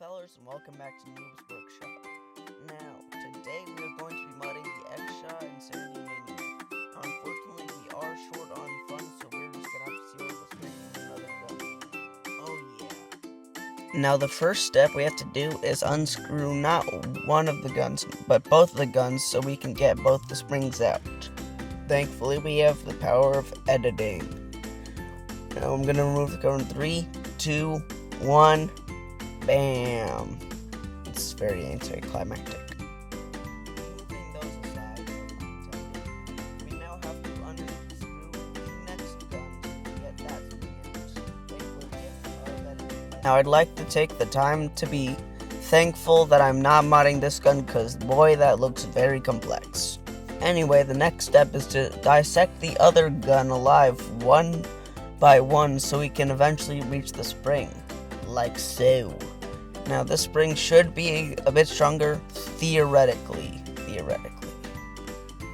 fellers, and welcome back to Noob's Workshop. Now, today we are going to be modding the X-Shot Insanity Maniac. Unfortunately, we are short on funds, so we're just gonna have to see what the strength of another gun. Oh yeah. Now the first step we have to do is unscrew not one of the guns, but both of the guns so we can get both the springs out. Thankfully, we have the power of editing. Now I'm gonna remove the cover in 3, 2, 1. Bam! It's very anticlimactic. Moving those aside, we now have to unscrew the next gun to get that spring. Now I'd like to take the time to be thankful that I'm not modding this gun, because boy, that looks very complex. Anyway, the next step is to dissect the other gun alive one by one so we can eventually reach the spring, like so. Now this spring should be a bit stronger, theoretically.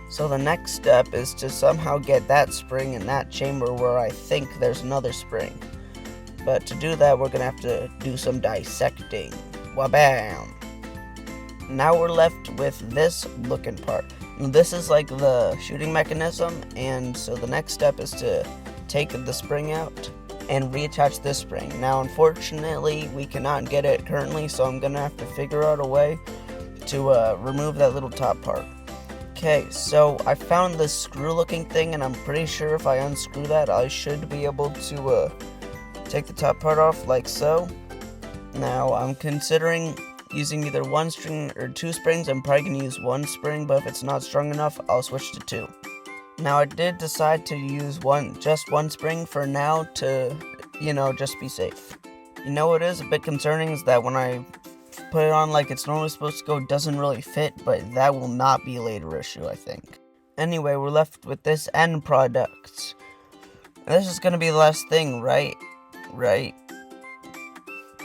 So the next step is to somehow get that spring in that chamber where I think there's another spring. But to do that, we're gonna have to do some dissecting. Wabam! Now we're left with this looking part. This is like the shooting mechanism, and so the next step is to take the spring out and reattach this spring. Now unfortunately we cannot get it currently, so I'm gonna have to figure out a way to remove that little top part. Okay, so I found this screw looking thing, and I'm pretty sure if I unscrew that I should be able to take the top part off like so. Now I'm considering using either one string or two springs. I'm probably gonna use one spring, but if it's not strong enough, I'll switch to two. Now I did decide to use just one spring for now to, just be safe. What is a bit concerning is that when I put it on like it's normally supposed to go, it doesn't really fit, but that will not be a later issue, I think. Anyway, we're left with this end product. This is gonna be the last thing, right? Right?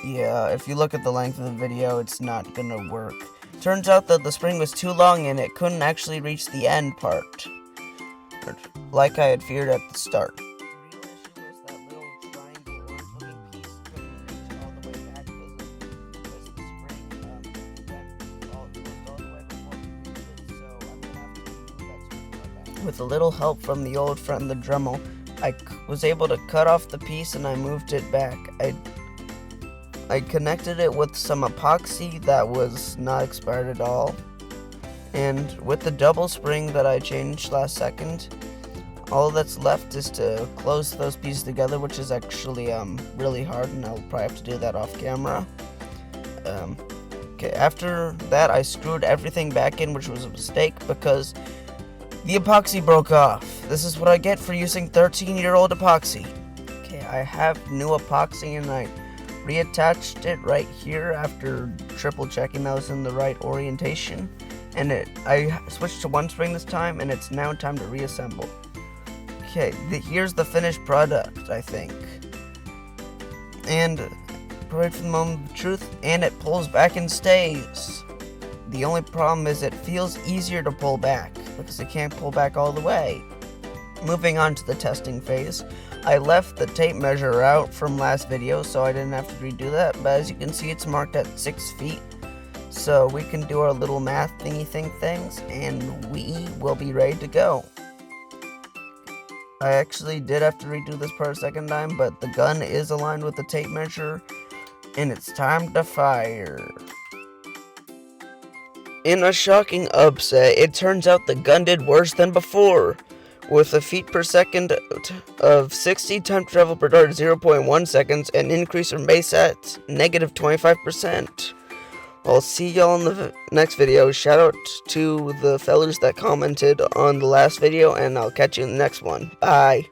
Yeah, if you look at the length of the video, it's not gonna work. Turns out that the spring was too long and it couldn't actually reach the end part, like I had feared at the start. With a little help from the old friend the Dremel, I was able to cut off the piece and I moved it back. I connected it with some epoxy that was not expired at all. And with the double spring that I changed last second, all that's left is to close those pieces together, which is actually really hard, and I'll probably have to do that off camera. Okay, after that I screwed everything back in, which was a mistake because the epoxy broke off. This is what I get for using 13-year-old epoxy. Okay, I have new epoxy and I reattached it right here after triple checking that was in the right orientation. And I switched to one spring this time, and it's now time to reassemble. Okay, here's the finished product, I think. And right from the moment of truth, and it pulls back and stays. The only problem is it feels easier to pull back because it can't pull back all the way. Moving on to the testing phase, I left the tape measure out from last video, so I didn't have to redo that, but as you can see, it's marked at 6 feet. So we can do our little math things, and we will be ready to go. I actually did have to redo this part a second time, but the gun is aligned with the tape measure, and it's time to fire. In a shocking upset, it turns out the gun did worse than before. With a feet per second of 60, time to travel per dart 0.1 seconds, and increase from base at negative 25%. I'll see y'all in the next video. Shout out to the fellers that commented on the last video, and I'll catch you in the next one. Bye.